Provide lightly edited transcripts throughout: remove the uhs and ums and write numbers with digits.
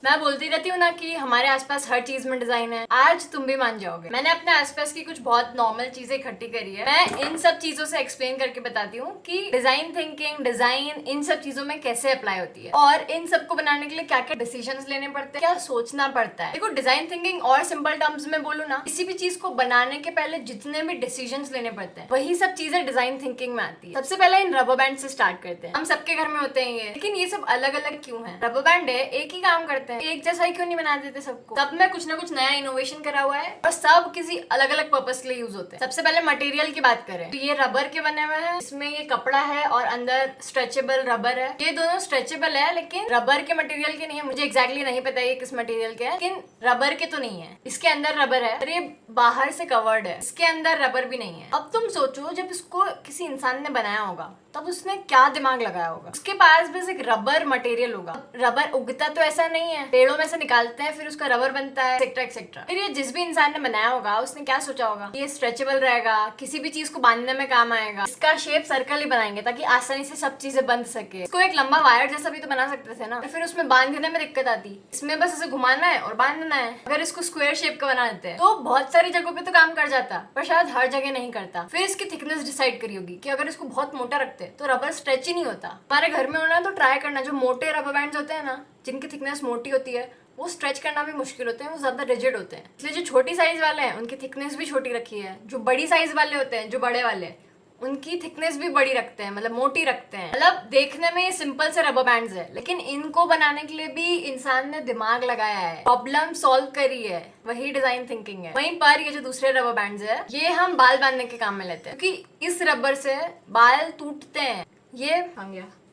मैं बोलती रहती हूँ ना कि हमारे आसपास हर चीज में डिजाइन है। आज तुम भी मान जाओगे। मैंने अपने आसपास की कुछ बहुत नॉर्मल चीजें इकट्ठी करी है। मैं इन सब चीजों से एक्सप्लेन करके बताती हूँ कि डिजाइन थिंकिंग, डिजाइन इन सब चीजों में कैसे अप्लाई होती है और इन सबको बनाने के लिए क्या क्या डिसीजंस लेने पड़ते हैं, क्या सोचना पड़ता है। देखो, डिजाइन थिंकिंग और सिंपल टर्म्स में बोलूँ ना, किसी भी चीज को बनाने के पहले जितने भी डिसीजंस लेने पड़ते हैं वही सब चीजें डिजाइन थिंकिंग में आती है। सबसे पहले इन रबर बैंड से स्टार्ट करते हैं। हम सबके घर में होते हैं ये, लेकिन ये सब अलग अलग क्यों है? रबर बैंड है, एक ही काम करते हैं, एक जैसा ही क्यों नहीं बना देते सबको? सब में कुछ ना कुछ नया इनोवेशन करा हुआ है और सब किसी अलग अलग पर्पस के लिए यूज होते हैं। सबसे पहले मटेरियल की बात करें तो ये रबर के बने हुए हैं। इसमें ये कपड़ा है और अंदर स्ट्रेचेबल रबर है। ये दोनों स्ट्रेचेबल है लेकिन रबर के मटेरियल के नहीं है। मुझे एग्जैक्टली नहीं पता ये किस मटेरियल के है, लेकिन रबर के तो नहीं है। इसके अंदर रबर है और ये बाहर से कवर्ड है, इसके अंदर रबर भी नहीं है। अब तुम सोचो, जब इसको किसी इंसान ने बनाया होगा तब उसने क्या दिमाग लगाया होगा? उसके पास बस एक रबर मटेरियल होगा। रबर उगता तो ऐसा नहीं है, पेड़ों में से निकालते हैं फिर उसका रबर बनता है, एक्सेट्रा एक्सेट्रा। फिर ये जिस भी इंसान ने बनाया होगा उसने क्या सोचा होगा? ये स्ट्रेचेबल रहेगा, किसी भी चीज को बांधने में काम आएगा। इसका शेप सर्कल ही बनाएंगे ताकि आसानी से सब चीजें बंध सके। इसको एक लंबा वायर जैसा भी तो बना सकते थे ना, फिर उसमें बांधने में दिक्कत आती। इसमें बस इसे घुमाना है और बांधना है। अगर इसको स्क्वायर शेप का बना देते हैं तो बहुत सारी जगहों पे तो काम कर जाता, पर शायद हर जगह नहीं करता। फिर इसकी थिकनेस डिसाइड करी होगी कि अगर इसको बहुत मोटा रखते तो रबर स्ट्रेच ही नहीं होता। हमारे घर में होना तो ट्राई करना, जो मोटे रबर बैंड्स होते हैं ना, जिनकी थिकनेस मोटी होती है, वो स्ट्रेच करना भी मुश्किल होते हैं, वो ज्यादा रिजिड होते हैं। इसलिए जो छोटी साइज वाले हैं उनकी थिकनेस भी छोटी रखी है। जो बड़ी साइज वाले होते हैं, जो बड़े वाले, उनकी थिकनेस भी बड़ी रखते हैं, मतलब मोटी रखते हैं। मतलब देखने में ये सिंपल से रबर बैंड्स है, लेकिन इनको बनाने के लिए भी इंसान ने दिमाग लगाया है, प्रॉब्लम सॉल्व करी है। वही डिजाइन थिंकिंग है। वहीं पर ये जो दूसरे रबर बैंड्स है, ये हम बाल बांधने के काम में लेते हैं, क्योंकि इस रबर से बाल टूटते हैं।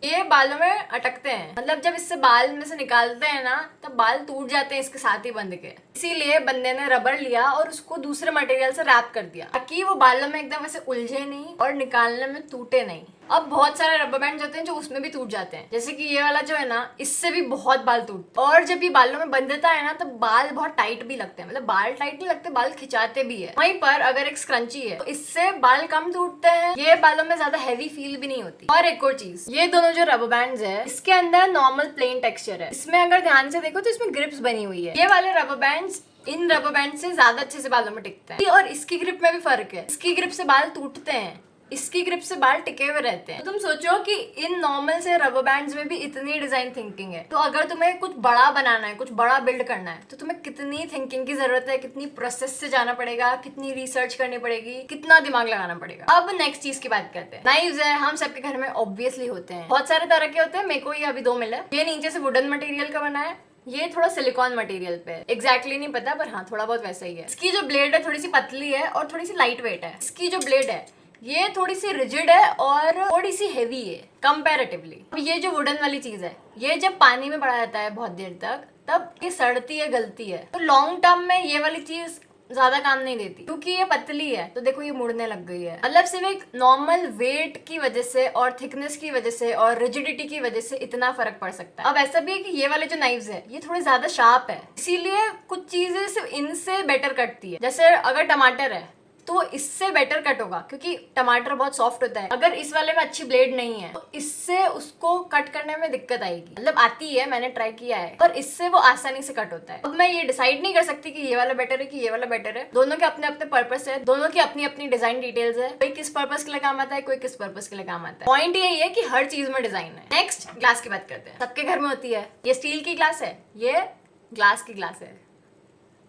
ये बालों में अटकते हैं, मतलब जब इससे बाल में से निकालते हैं ना तब बाल टूट जाते हैं इसके साथ ही बंध के। इसीलिए बंदे ने रबर लिया और उसको दूसरे मटेरियल से रैप कर दिया ताकि वो बालों में एकदम ऐसे उलझे नहीं और निकालने में टूटे नहीं। अब बहुत सारे रबर बैंड होते हैं जो उसमें भी टूट जाते हैं, जैसे कि ये वाला जो है ना, इससे भी बहुत बाल टूटते हैं। और जब ये बालों में बंधता है ना तब बाल बहुत टाइट भी लगते हैं, मतलब बाल टाइट नहीं लगते, बाल खिंचाते भी है। वहीं पर अगर एक स्क्रंची है तो इससे बाल कम टूटते हैं, ये बालों में ज्यादा हैवी फील भी नहीं होती। और एक और चीज, ये दोनों जो रबर बैंड्स है इसके अंदर नॉर्मल प्लेन टेक्सचर है। इसमें अगर ध्यान से देखो तो इसमें ग्रिप्स बनी हुई है। ये वाले रबर बैंड्स इन रबर बैंड से ज्यादा अच्छे से बालों में टिकते हैं। और इसकी ग्रिप में भी फर्क है, इसकी ग्रिप से बाल टूटते हैं, इसकी ग्रिप से बाल टिके हुए रहते हैं। तो तुम सोचो कि इन नॉर्मल से रबर बैंड्स में भी इतनी डिजाइन थिंकिंग है, तो अगर तुम्हें कुछ बड़ा बनाना है, कुछ बड़ा बिल्ड करना है, तो तुम्हें कितनी थिंकिंग की जरूरत है, कितनी प्रोसेस से जाना पड़ेगा, कितनी रिसर्च करनी पड़ेगी, कितना दिमाग लगाना पड़ेगा। अब नेक्स्ट चीज की बात करते हैं। नाइव्स है, हम सबके घर में ऑब्वियसली होते हैं, बहुत सारे तरह के होते हैं। मेरे को ये अभी 2 मिले। ये नीचे से वुडन मटेरियल का बना है, ये थोड़ा सिलिकॉन मटेरियल पे। एग्जैक्टली नहीं पता, पर हाँ थोड़ा बहुत वैसा ही है। इसकी जो ब्लेड है थोड़ी सी पतली है और थोड़ी सी लाइट वेट है। इसकी जो ब्लेड है ये थोड़ी सी रिजिड है और थोड़ी सी हेवी है कंपैरेटिवली। अब ये जो वुडन वाली चीज है, ये जब पानी में पड़ा जाता है बहुत देर तक, तब ये सड़ती है, गलती है। तो लॉन्ग टर्म में ये वाली चीज ज्यादा काम नहीं देती, क्योंकि ये पतली है। तो देखो ये मुड़ने लग गई है, मतलब सिर्फ एक नॉर्मल वेट की वजह से और थिकनेस की वजह से और रिजिडिटी की वजह से इतना फर्क पड़ सकता है। अब ऐसा भी है कि ये वाले जो नाइव्स है ये थोड़े ज्यादा शार्प है, इसीलिए कुछ चीजें सिर्फ इनसे बेटर कटती है। जैसे अगर टमाटर है तो इससे बेटर कट होगा, क्योंकि टमाटर बहुत सॉफ्ट होता है। अगर इस वाले में अच्छी ब्लेड नहीं है तो इससे उसको कट करने में दिक्कत आएगी, मतलब आती है, मैंने ट्राई किया है, पर इससे वो आसानी से कट होता है। अब मैं ये डिसाइड नहीं कर सकती कि ये वाला बेटर है कि ये वाला बेटर है। दोनों के अपने अपने पर्पस है, दोनों की अपनी अपनी डिजाइन डिटेल्स है। कोई किस पर्पस के लिए काम आता है, कोई किस पर्पस के लिए काम आता है। पॉइंट यही है कि हर चीज में डिजाइन है। नेक्स्ट ग्लास की बात करते हैं। सबके घर में होती है। ये स्टील की ग्लास है, ये ग्लास की ग्लास है।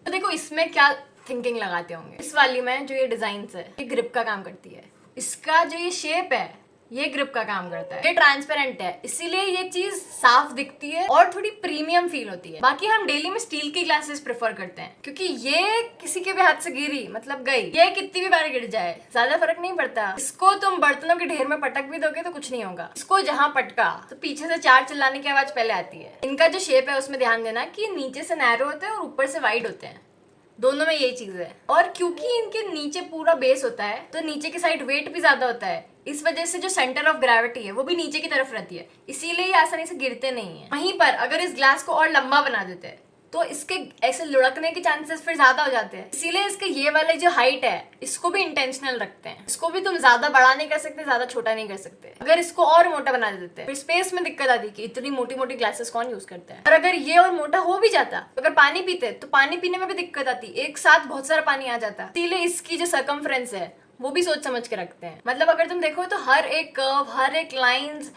तो देखो इसमें क्या थिंकिंग लगाते होंगे। इस वाली में जो ये डिजाइन है ये ग्रिप का काम करती है, इसका जो ये शेप है ये ग्रिप का काम करता है। ये ट्रांसपेरेंट है, इसीलिए ये चीज साफ दिखती है और थोड़ी प्रीमियम फील होती है। बाकी हम डेली में स्टील की ग्लासेस प्रेफर करते हैं, क्योंकि ये किसी के भी हाथ से गिरी मतलब गई, ये कितनी भी बार गिर जाए ज्यादा फर्क नहीं पड़ता। इसको तुम बर्तनों के ढेर में पटक भी दोगे तो कुछ नहीं होगा। इसको जहाँ पटका तो पीछे से 4 चिल्लाने की आवाज पहले आती है। इनका जो शेप है उसमें ध्यान देना कि नीचे से नैरो होते हैं और ऊपर से वाइड होते हैं, दोनों में यही चीज है। और क्योंकि इनके नीचे पूरा बेस होता है तो नीचे की साइड वेट भी ज्यादा होता है, इस वजह से जो सेंटर ऑफ ग्रेविटी है वो भी नीचे की तरफ रहती है, इसीलिए ये आसानी से गिरते नहीं है। वहीं पर अगर इस ग्लास को और लंबा बना देते तो इसके ऐसे लुढ़कने के चांसेस फिर ज्यादा हो जाते हैं। इसीलिए इसके ये वाले जो हाइट है इसको भी इंटेंशनल रखते हैं। इसको भी तुम ज्यादा बड़ा नहीं कर सकते, ज्यादा छोटा नहीं कर सकते। अगर इसको और मोटा बना देते फिर स्पेस में दिक्कत आती कि इतनी मोटी मोटी ग्लासेस कौन यूज करता है। और अगर ये और मोटा हो भी जाता, अगर पानी पीते तो पानी पीने में भी दिक्कत आती, एक साथ बहुत सारा पानी आ जाता। इसीलिए इसकी जो सर्कमफ्रेंस है वो भी सोच समझ के रखते हैं। मतलब अगर तुम देखो तो हर एक कर्व, हर एक लाइंस,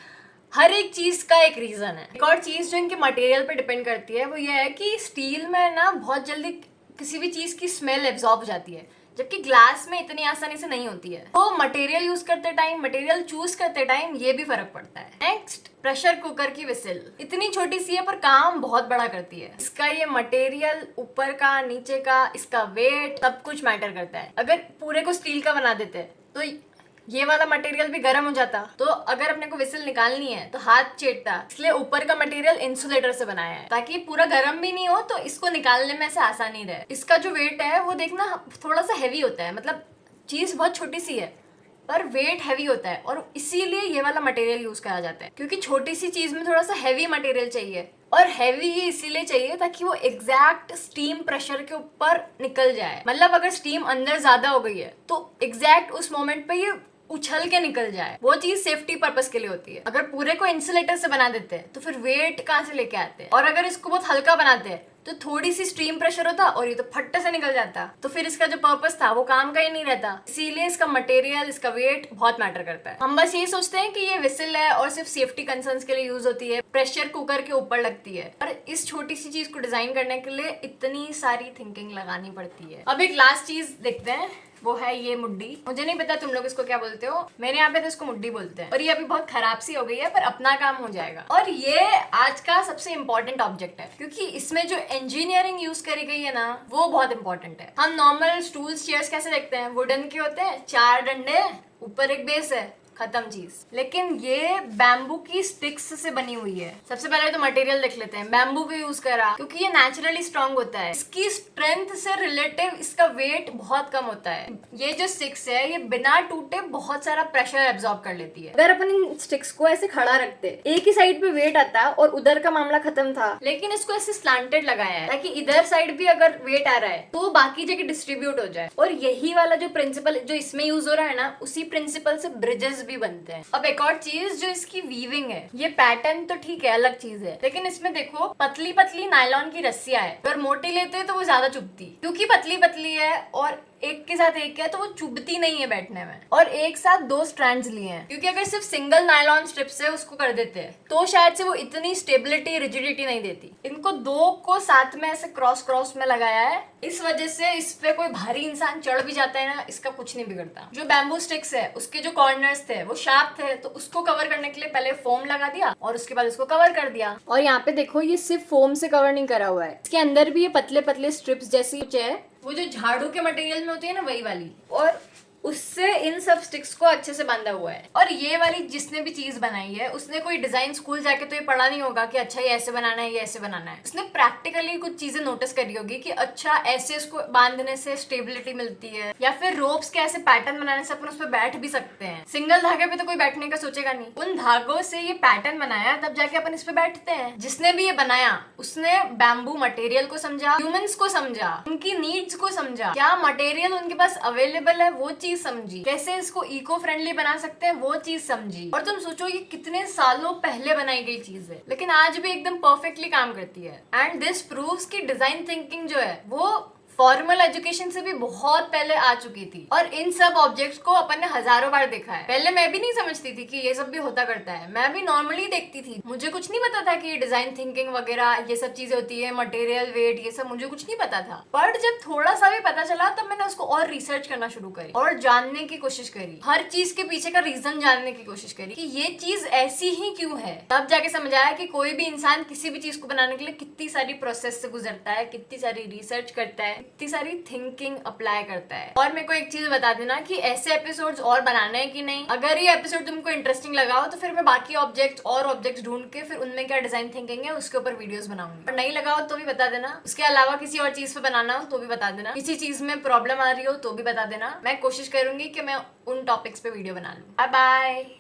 हर एक चीज का एक रीजन है। एक और चीज जो इनके मटेरियल पे डिपेंड करती है वो ये है कि स्टील में ना बहुत जल्दी किसी भी चीज की स्मेल एब्जॉर्ब हो जाती है, जबकि ग्लास में इतनी आसानी से नहीं होती है। तो मटेरियल यूज करते टाइम, मटेरियल चूज करते टाइम ये भी फर्क पड़ता है। नेक्स्ट, प्रेशर कुकर की विसिल। इतनी छोटी सी है पर काम बहुत बड़ा करती है। इसका ये मटेरियल, ऊपर का, नीचे का, इसका वेट, सब कुछ मैटर करता है। अगर पूरे को स्टील का बना देते तो ये वाला मटेरियल भी गर्म हो जाता, तो अगर अपने को विसिल निकालनी है तो हाथ चेटता। इसलिए ऊपर का मटेरियल इंसुलेटर से बनाया है ताकि पूरा गर्म भी नहीं हो, तो इसको निकालने में ऐसे आसानी रहे। इसका जो वेट है वो देखना थोड़ा सा हैवी होता है। मतलब चीज बहुत छोटी सी है पर वेट हैवी होता है, और इसीलिए ये वाला मटेरियल यूज करा जाता है, क्योंकि छोटी सी चीज में थोड़ा सा हैवी मटेरियल चाहिए। और हैवी ही इसीलिए चाहिए ताकि वो एग्जैक्ट स्टीम प्रेशर के ऊपर निकल जाए। मतलब अगर स्टीम अंदर ज्यादा हो गई है तो एग्जैक्ट उस मोमेंट पे ये उछल के निकल जाए। वो चीज सेफ्टी पर्पस के लिए होती है। अगर पूरे को इंसुलेटर से बना देते हैं तो फिर वेट कहाँ से लेके आते हैं। और अगर इसको बहुत हल्का बनाते हैं तो थोड़ी सी स्टीम प्रेशर होता और ये तो फट्टे से निकल जाता, तो फिर इसका जो पर्पस था वो काम का ही नहीं रहता। इसीलिए इसका मटेरियल, इसका वेट बहुत मैटर करता है। हम बस ये सोचते हैं कि ये विसिल है और सिर्फ सेफ्टी कंसर्न्स के लिए यूज होती है, प्रेशर कुकर के ऊपर लगती है। और इस छोटी सी चीज को डिजाइन करने के लिए इतनी सारी थिंकिंग लगानी पड़ती है। अब एक लास्ट चीज देखते हैं, वो है ये मुड्डी। मुझे नहीं पता तुम लोग इसको क्या बोलते हो, मेरे यहाँ पे तो इसको मुड्डी बोलते हैं। और ये अभी बहुत खराब सी हो गई है पर अपना काम हो जाएगा। और ये आज का सबसे इंपॉर्टेंट ऑब्जेक्ट है, क्योंकि इसमें जो इंजीनियरिंग यूज करी गई है ना वो बहुत इंपॉर्टेंट है। हम नॉर्मल स्टूल्स, चेयर्स कैसे देखते हैं, वुडन के होते हैं, 4 डंडे, ऊपर एक बेस है, खत्म चीज। लेकिन ये बैम्बू की स्टिक्स से बनी हुई है। सबसे पहले तो मटेरियल देख लेते हैं। बैम्बू को यूज करा क्योंकि ये नेचुरली स्ट्रांग होता है। इसकी स्ट्रेंथ से रिलेटिव इसका वेट बहुत कम होता है। ये जो स्टिक्स है ये बिना टूटे बहुत सारा प्रेशर एब्जॉर्ब कर लेती है। अगर अपन इन स्टिक्स को ऐसे खड़ा रखते, एक ही साइड पे वेट आता और उधर का मामला खत्म था। लेकिन इसको ऐसे स्लांटेड लगाया है ताकि इधर साइड भी अगर वेट आ रहा है तो बाकी जगह डिस्ट्रीब्यूट हो जाए। और यही वाला जो प्रिंसिपल जो इसमें यूज हो रहा है ना, उसी प्रिंसिपल से ब्रिजेस भी बनते हैं। अब एक और चीज जो इसकी वीविंग है, ये पैटर्न तो ठीक है, अलग चीज है, लेकिन इसमें देखो पतली पतली नायलॉन की रस्सियां है। अगर मोटी लेते तो वो ज्यादा चुभती, क्योंकि पतली पतली है और एक के साथ एक है तो वो चुभती नहीं है बैठने में। और एक साथ 2 स्ट्रैंड्स लिए हैं, क्योंकि अगर सिर्फ सिंगल नायलॉन स्ट्रिप से उसको कर देते हैं तो शायद से वो इतनी स्टेबिलिटी, रिजिडिटी नहीं देती। इनको 2 को साथ में ऐसे क्रॉस क्रॉस में लगाया है, इस वजह से इस पे कोई भारी इंसान चढ़ भी जाता है ना, इसका कुछ नहीं बिगड़ता। जो बैम्बू स्टिक्स है उसके जो कॉर्नर्स थे वो शार्प थे, तो उसको कवर करने के लिए पहले फोम लगा दिया और उसके बाद उसको कवर कर दिया। और यहाँ पे देखो ये सिर्फ फोम से कवर नहीं करा हुआ है, इसके अंदर भी ये पतले पतले स्ट्रिप्स जैसी कुछ है, वो जो झाड़ू के मटेरियल में होती है ना वही वाली, और उससे इन सब स्टिक्स को अच्छे से बांधा हुआ है। और ये वाली जिसने भी चीज बनाई है उसने कोई डिजाइन स्कूल जाके तो ये पढ़ा नहीं होगा कि अच्छा ये ऐसे बनाना है, ये ऐसे बनाना है। उसने प्रैक्टिकली कुछ चीजें नोटिस करी होगी कि अच्छा ऐसे इसको बांधने से स्टेबिलिटी मिलती है, या फिर रोप्स के ऐसे पैटर्न बनाने से अपन उस पर बैठ भी सकते हैं। सिंगल धागे पे तो कोई बैठने का सोचेगा नहीं, उन धागों से ये पैटर्न बनाया तब जाके अपन इस पे बैठते हैं। जिसने भी ये बनाया उसने बैम्बू मटेरियल को समझा, ह्यूमंस को समझा, उनकी नीड्स को समझा, क्या मटेरियल उनके पास अवेलेबल है वो चीज समझी, कैसे इसको इको फ्रेंडली बना सकते हैं वो चीज समझी। और तुम सोचो ये कितने सालों पहले बनाई गई चीज है, लेकिन आज भी एकदम परफेक्टली काम करती है। एंड दिस प्रूव्स कि डिजाइन थिंकिंग जो है वो फॉर्मल एजुकेशन से भी बहुत पहले आ चुकी थी। और इन सब ऑब्जेक्ट्स को अपन ने हजारों बार देखा है। पहले मैं भी नहीं समझती थी कि ये सब भी होता करता है, मैं भी नॉर्मली देखती थी, मुझे कुछ नहीं पता था कि ये डिजाइन थिंकिंग वगैरह ये सब चीजें होती है, मटेरियल, वेट, ये सब मुझे कुछ नहीं पता था। पर जब थोड़ा सा भी पता चला तब मैंने उसको और रिसर्च करना शुरू करी और जानने की कोशिश करी, हर चीज के पीछे का रीजन जानने की कोशिश करी कि ये चीज ऐसी ही क्यों है। तब जाके समझ आया कि कोई भी इंसान किसी भी चीज को बनाने के लिए कितनी सारी प्रोसेस से गुजरता है, कितनी सारी रिसर्च करता है, कितनी सारी थिंकिंग अप्लाई करता है। और मेरे को एक चीज बता देना कि ऐसे एपिसोड्स और बनाने हैं कि नहीं। अगर ये एपिसोड तुमको इंटरेस्टिंग लगा हो तो फिर मैं बाकी ऑब्जेक्ट्स ढूंढ के फिर उनमें क्या डिजाइन थिंकिंग है उसके ऊपर वीडियोस बनाऊंगी। और नहीं लगा हो तो भी बता देना। उसके अलावा किसी और चीज पे बनाना हो तो भी बता देना। किसी चीज में प्रॉब्लम आ रही हो तो भी बता देना। मैं कोशिश करूंगी कि मैं उन टॉपिक्स पे वीडियो बना लूं। Bye bye.